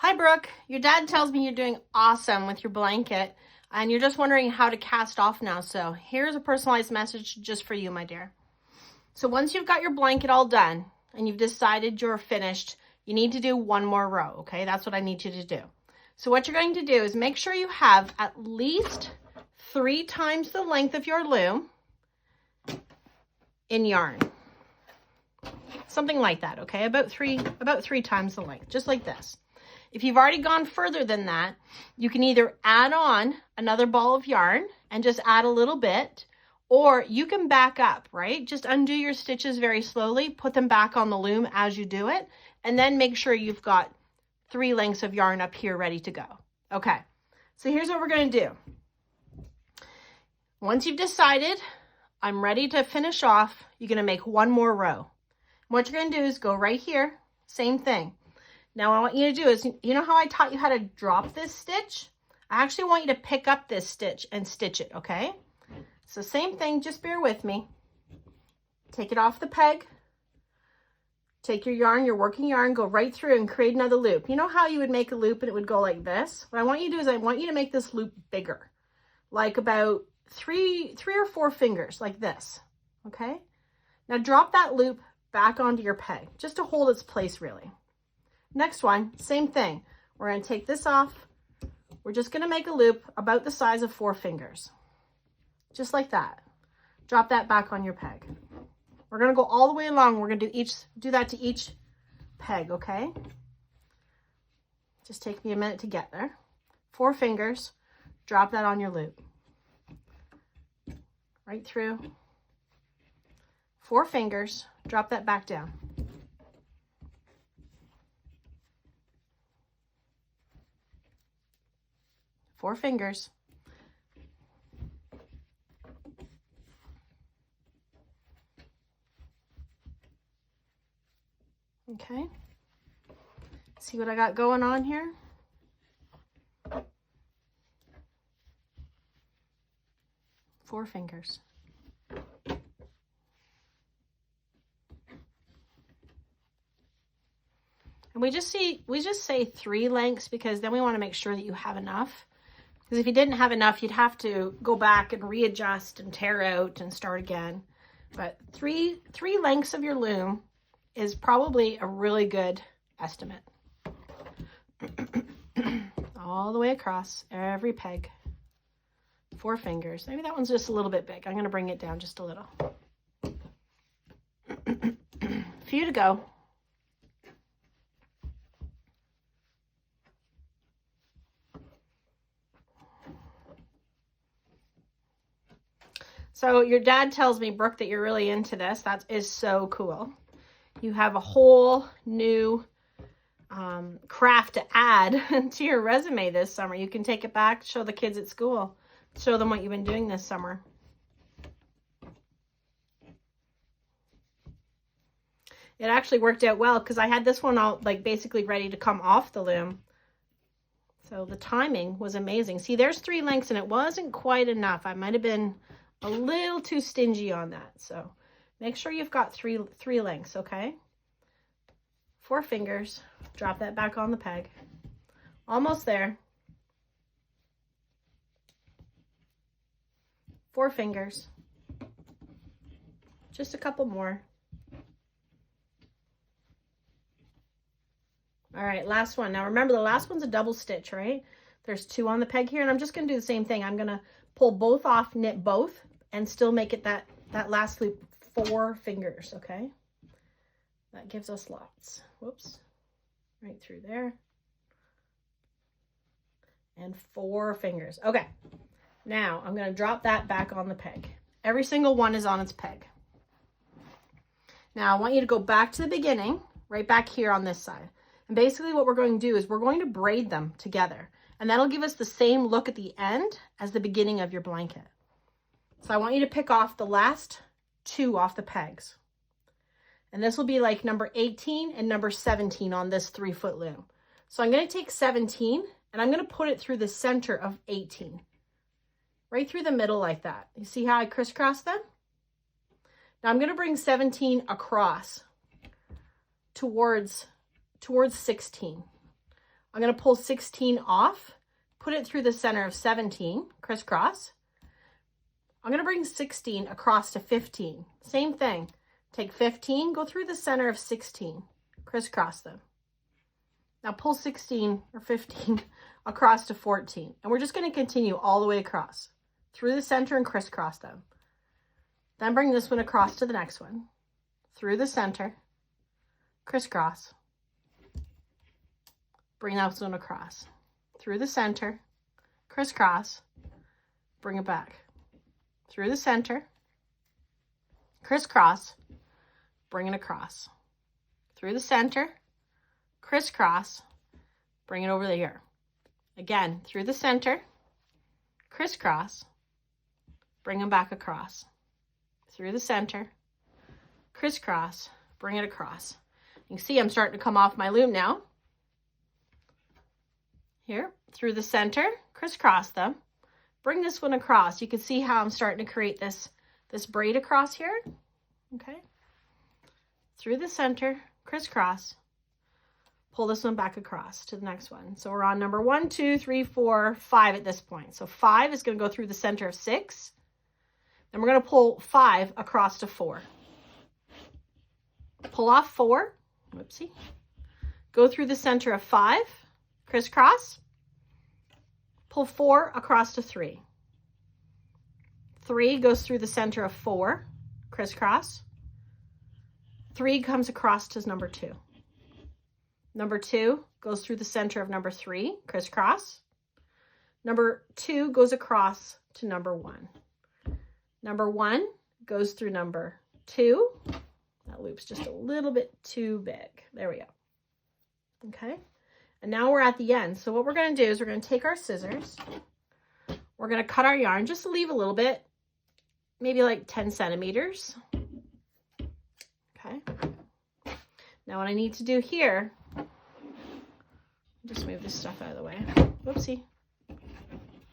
Hi, Brooke. Your dad tells me you're doing awesome with your blanket and you're just wondering how to cast off now. So here's a personalized message just for you, my dear. So once you've got your blanket all done and you've decided you're finished, you need to do one more row, okay? That's what I need you to do. So what you're going to do is make sure you have at least 3 times the length of your loom in yarn. Something like that, okay? About three times the length, just like this. If you've already gone further than that, you can either add on another ball of yarn and just add a little bit, or you can back up, right? Just undo your stitches very slowly, put them back on the loom as you do it, and then make sure you've got 3 lengths of yarn up here ready to go. Okay, so here's what we're going to do. Once you've decided, I'm ready to finish off, you're going to make one more row. What you're going to do is go right here, same thing. Now what I want you to do is, you know how I taught you how to drop this stitch? I actually want you to pick up this stitch and stitch it, okay? So same thing, just bear with me. Take it off the peg. Take your yarn, your working yarn, go right through and create another loop. You know how you would make a loop and it would go like this? What I want you to do is I want you to make this loop bigger, like about three or four fingers, like this, okay? Now drop that loop back onto your peg, just to hold its place really. Next one, same thing. We're going to take this off. We're just going to make a loop about the size of 4 fingers. Just like that. Drop that back on your peg. We're going to go all the way along. We're going to do that to each peg, okay? Just take me a minute to get there. 4 fingers. Drop that on your loop. Right through. 4 fingers. Drop that back down. 4 fingers. Okay. See what I got going on here? Four fingers. And we just say 3 lengths because then we want to make sure that you have enough. Because if you didn't have enough, you'd have to go back and readjust and tear out and start again. But three lengths of your loom is probably a really good estimate. All the way across every peg. 4 fingers. Maybe that one's just a little bit big. I'm going to bring it down just a little. A few to go. So your dad tells me, Brooke, that you're really into this. That is so cool. You have a whole new craft to add to your resume this summer. You can take it back, show the kids at school, show them what you've been doing this summer. It actually worked out well because I had this one all like basically ready to come off the loom. So the timing was amazing. See, there's 3 lengths and it wasn't quite enough. I might have been a little too stingy on that. So make sure you've got three lengths, okay? 4 fingers. Drop that back on the peg. Almost there. 4 fingers. Just a couple more. All right, last one. Now remember, the last one's a double stitch, right? There's 2 on the peg here, and I'm just going to do the same thing. I'm going to pull both off, knit both, and still make it that last loop 4 fingers, okay? That gives us lots. Whoops. Right through there. And 4 fingers. Okay. Now I'm going to drop that back on the peg. Every single one is on its peg. Now I want you to go back to the beginning, right back here on this side. And basically what we're going to do is we're going to braid them together. And that'll give us the same look at the end as the beginning of your blanket. So I want you to pick off the last 2 off the pegs. And this will be like number 18 and number 17 on this 3-foot loom. So I'm going to take 17 and I'm going to put it through the center of 18. Right through the middle like that. You see how I crisscross them? Now I'm going to bring 17 across towards 16. I'm going to pull 16 off, put it through the center of 17, crisscross. I'm going to bring 16 across to 15. Same thing. Take 15, go through the center of 16, crisscross them. Now pull 16 or 15 across to 14. And we're just going to continue all the way across through the center and crisscross them. Then bring this one across to the next one, through the center, crisscross. Bring that one across, through the center, crisscross, bring it back, through the center, crisscross, bring it across, through the center, crisscross, bring it over here. Again, through the center, crisscross, bring them back across, through the center, crisscross, bring it across. You can see I'm starting to come off my loom now. Here, through the center, crisscross them, bring this one across. You can see how I'm starting to create this braid across here, okay? Through the center, crisscross, pull this one back across to the next one. So we're on number 1, 2, 3, 4, 5 at this point. So 5 is going to go through the center of 6. Then we're going to pull 5 across to 4. Pull off 4, whoopsie, go through the center of 5, crisscross, pull 4 across to 3. 3 goes through the center of 4, crisscross. 3 comes across to number 2. Number 2 goes through the center of number 3, crisscross. Number 2 goes across to number 1. Number 1 goes through number 2. That loop's just a little bit too big. There we go. Okay. And now we're at the end. So what we're going to do is we're going to take our scissors. We're going to cut our yarn just to leave a little bit, maybe like 10 centimeters. Okay. Now what I need to do here, just move this stuff out of the way. Whoopsie.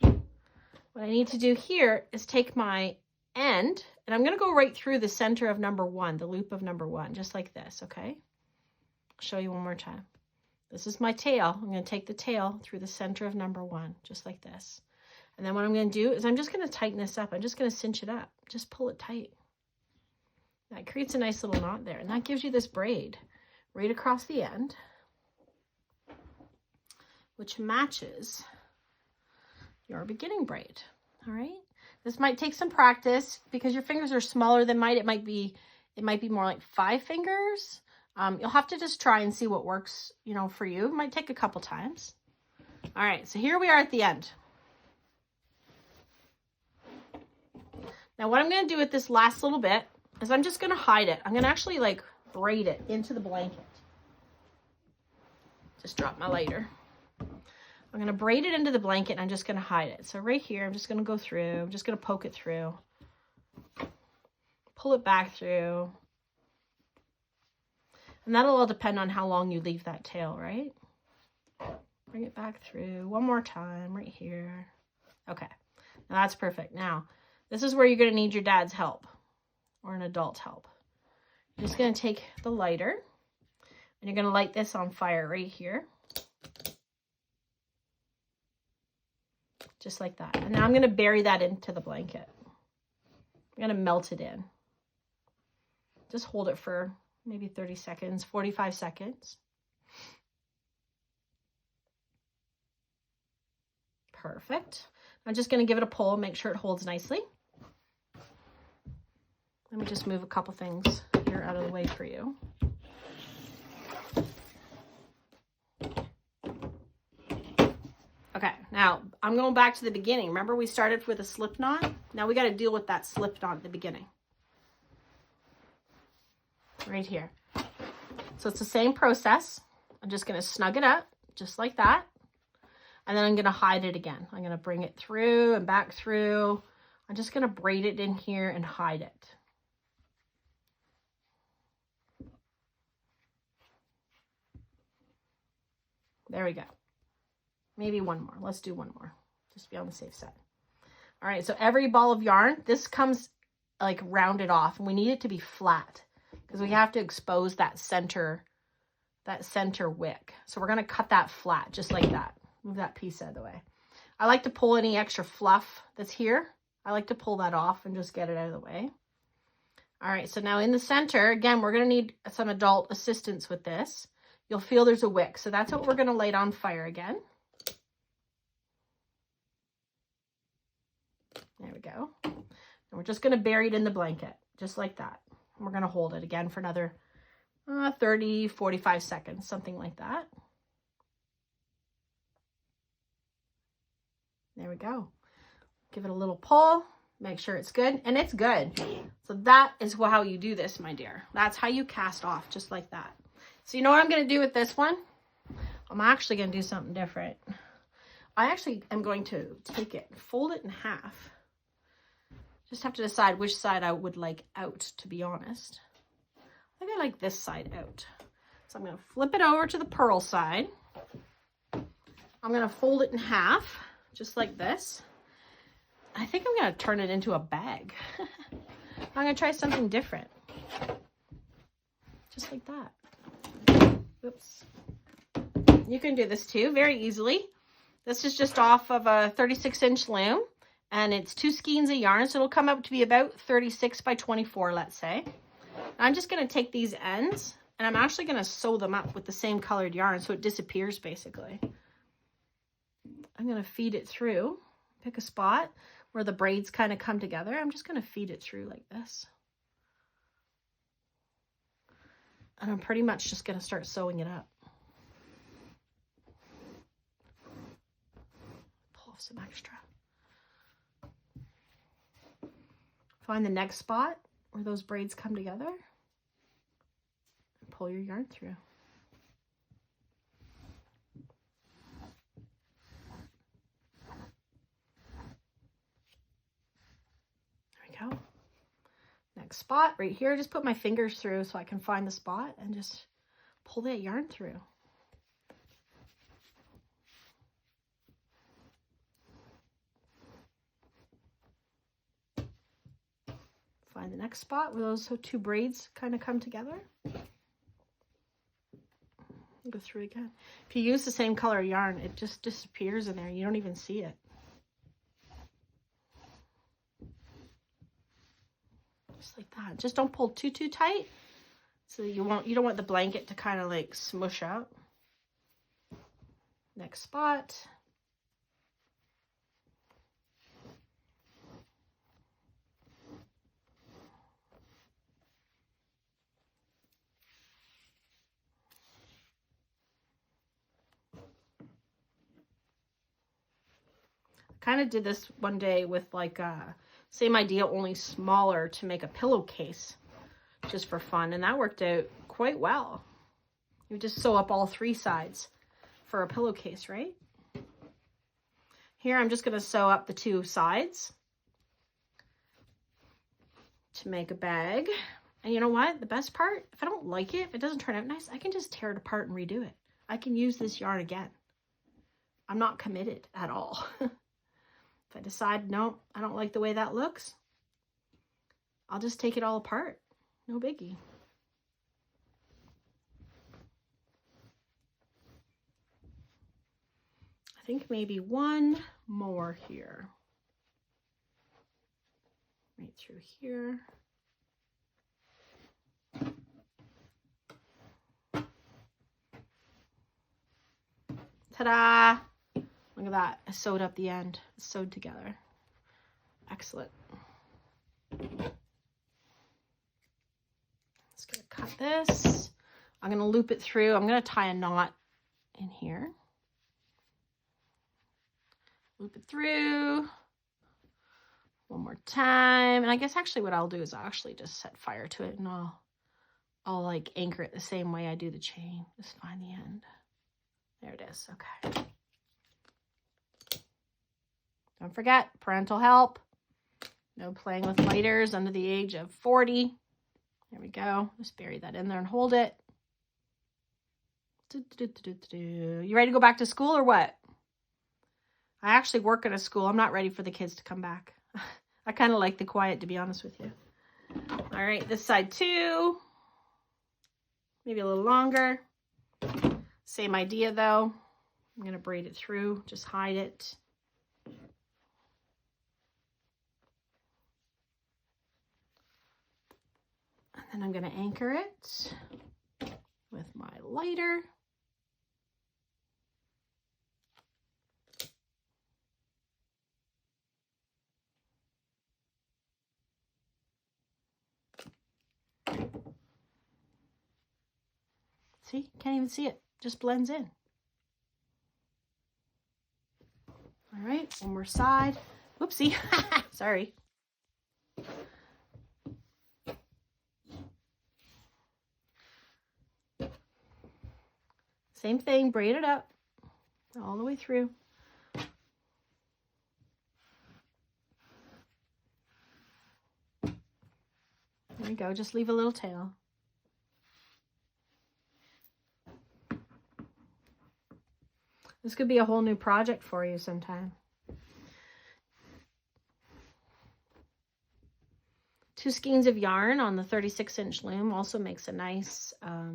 What I need to do here is take my end, and I'm going to go right through the center of number 1, the loop of number 1, just like this, okay? I'll show you one more time. This is my tail. I'm going to take the tail through the center of number 1, just like this. And then what I'm going to do is I'm just going to tighten this up. I'm just going to cinch it up. Just pull it tight. That creates a nice little knot there, and that gives you this braid right across the end, which matches your beginning braid. All right. This might take some practice because your fingers are smaller than mine. It might be more like 5 fingers. You'll have to just try and see what works, you know, for you. It might take a couple times. All right, so here we are at the end. Now what I'm going to do with this last little bit is I'm just going to hide it. I'm going to actually like braid it into the blanket. Just drop my lighter. I'm going to braid it into the blanket and I'm just going to hide it. So right here, I'm just going to go through. I'm just going to poke it through. Pull it back through. And that'll all depend on how long you leave that tail, right? Bring it back through one more time right here. Okay, now that's perfect. Now, this is where you're going to need your dad's help or an adult's help. You're just going to take the lighter and you're going to light this on fire right here. Just like that. And now I'm going to bury that into the blanket. I'm going to melt it in. Just hold it for maybe 30 seconds, 45 seconds. Perfect. I'm just going to give it a pull, make sure it holds nicely. Let me just move a couple things here out of the way for you. Okay, now I'm going back to the beginning. Remember we started with a slip knot? Now we got to deal with that slip knot at the beginning. Right here. So it's the same process. I'm just going to snug it up just like that. And then I'm going to hide it again. I'm going to bring it through and back through. I'm just going to braid it in here and hide it. There we go. Maybe one more. Let's do one more. Just be on the safe side. All right, so every ball of yarn, this comes like rounded off, and we need it to be flat because we have to expose that center that center wick. So we're going to cut that flat just like that. Move that piece out of the way. I like to pull any extra fluff that's here. I like to pull that off and just get it out of the way. All right, so now in the center, again, we're going to need some adult assistance with this. You'll feel there's a wick. So that's what we're going to light on fire again. There we go. And we're just going to bury it in the blanket, just like that. And we're going to hold it again for another 30, 45 seconds, something like that. There we go. Give it a little pull, make sure it's good, and it's good. So that is how you do this, my dear. That's how you cast off, just like that. So you know what I'm going to do with this one? I'm actually going to do something different. I actually am going to take it, fold it in half. Just have to decide which side I would like out, to be honest. I think I like this side out. So I'm going to flip it over to the pearl side. I'm going to fold it in half, just like this. I think I'm going to turn it into a bag. I'm going to try something different. Just like that. Oops. You can do this too, very easily. This is just off of a 36-inch loom, and it's 2 skeins of yarn, so it'll come up to be about 36 by 24, let's say. I'm just going to take these ends, and I'm actually going to sew them up with the same colored yarn so it disappears, basically. I'm going to feed it through. Pick a spot where the braids kind of come together. I'm just going to feed it through like this. And I'm pretty much just going to start sewing it up. Pull off some extra. Find the next spot where those braids come together. And pull your yarn through. Go. Next spot right here, just put my fingers through so I can find the spot and just pull that yarn through. Find the next spot where those 2 braids kind of come together. Go through again. If you use the same color yarn, it just disappears in there. You don't even see it. Just like that. Just don't pull too tight, so you don't want the blanket to kind of like smush out. Next spot. I kind of did this one day with like same idea, only smaller, to make a pillowcase just for fun. And that worked out quite well. You just sew up all 3 sides for a pillowcase, right? Here, I'm just going to sew up the 2 sides to make a bag. And you know what? The best part, if I don't like it, if it doesn't turn out nice, I can just tear it apart and redo it. I can use this yarn again. I'm not committed at all. If I decide, no, I don't like the way that looks, I'll just take it all apart. No biggie. I think maybe one more here. Right through here. Ta-da! Look at that. I sewed up the end. It's sewed together. Excellent. Just going to cut this. I'm going to loop it through. I'm going to tie a knot in here. Loop it through. One more time. And I guess actually what I'll do is I'll actually just set fire to it, and I'll like anchor it the same way I do the chain. Just find the end. There it is. Okay. Don't forget, parental help. No playing with lighters under the age of 40. There we go. Just bury that in there and hold it. You ready to go back to school or what? I actually work at a school. I'm not ready for the kids to come back. I kind of like the quiet, to be honest with you. All right, this side too. Maybe a little longer. Same idea though. I'm going to braid it through, just hide it. And then I'm going to anchor it with my lighter. See, can't even see it, just blends in. All right, one more side. Whoopsie, sorry. Same thing, braid it up all the way through. There you go, just leave a little tail. This could be a whole new project for you sometime. 2 skeins of yarn on the 36-inch loom also makes a nice, I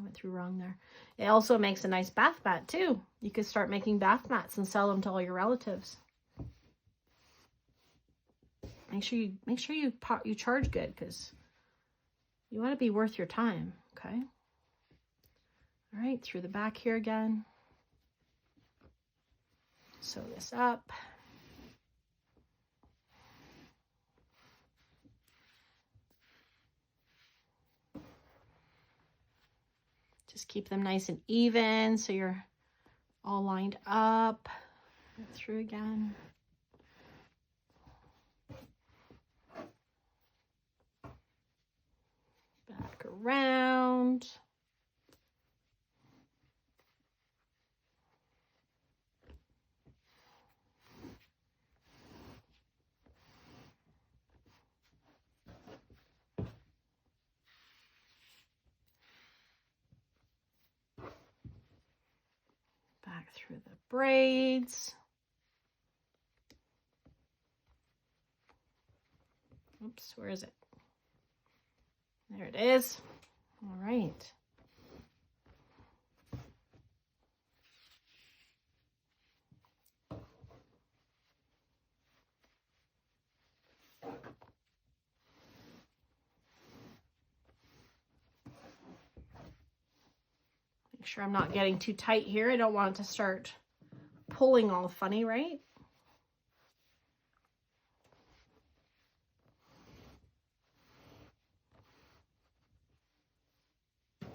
went through wrong there. It also makes a nice bath mat too. You could start making bath mats and sell them to all your relatives. Make sure you charge good, because you want to be worth your time, okay? All right, through the back here again. Sew this up. Just keep them nice and even so you're all lined up. Go through again. Back around. Back through the braids. Oops, where is it? There it is. All right. Make sure I'm not getting too tight here. I don't want it to start pulling all funny, right?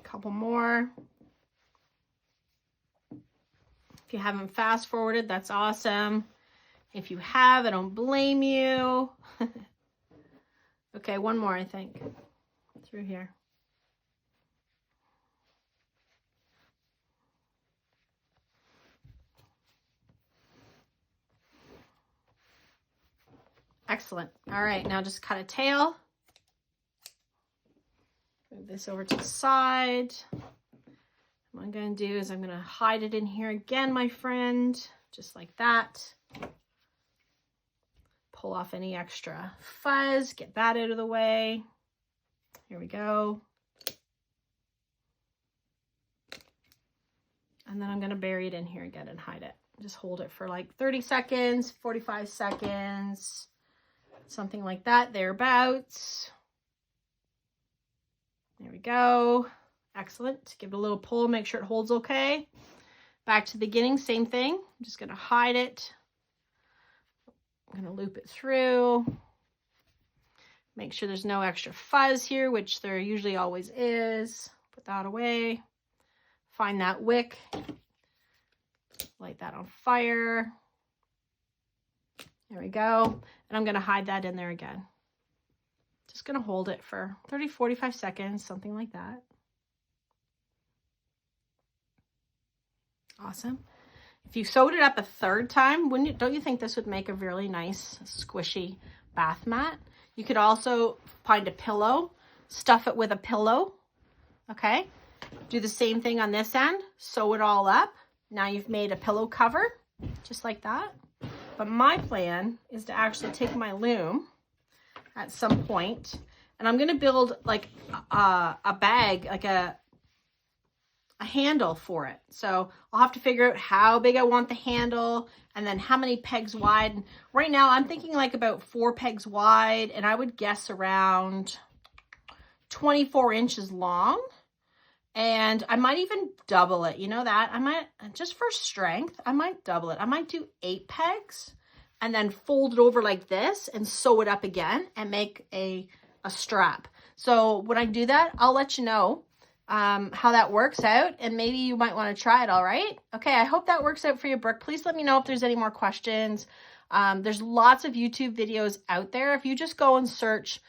Couple more. If you haven't fast forwarded, that's awesome. If you have, I don't blame you. Okay, one more, I think, through here. Excellent. All right, now just cut a tail. Move this over to the side. What I'm going to do is I'm going to hide it in here again, my friend, just like that. Pull off any extra fuzz, get that out of the way. Here we go. And then I'm going to bury it in here again and hide it. Just hold it for like 30 seconds, 45 seconds, something like that, thereabouts. There we go. Excellent. Give it a little pull, make sure it holds okay. Back to the beginning, same thing. I'm just going to hide it. I'm going to loop it through. Make sure there's no extra fuzz here, which there usually always is. Put that away. Find that wick. Light that on fire. There we go. And I'm going to hide that in there again. Just going to hold it for 30, 45 seconds, something like that. Awesome. If you sewed it up a third time, don't you think this would make a really nice, squishy bath mat? You could also find a pillow, stuff it with a pillow, okay? Do the same thing on this end, sew it all up. Now you've made a pillow cover, just like that. But my plan is to actually take my loom at some point, and I'm going to build like a bag, like a, a handle for it. So I'll have to figure out how big I want the handle and then how many pegs wide. And right now I'm thinking like about 4 pegs wide, and I would guess around 24 inches long. And I might even double it. You know that? I might, just for strength, I might double it. I might do 8 pegs and then fold it over like this and sew it up again and make a strap. So when I do that, I'll let you know how that works out, and maybe you might want to try it. All right. Okay. I hope that works out for you, Brooke. Please let me know if there's any more questions. There's lots of YouTube videos out there. If you just go and search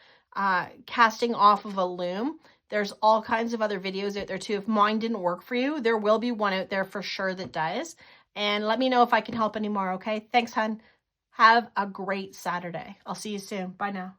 casting off of a loom, there's all kinds of other videos out there too. If mine didn't work for you, there will be one out there for sure that does. And let me know if I can help anymore. Okay. Thanks, hun. Have a great Saturday. I'll see you soon. Bye now.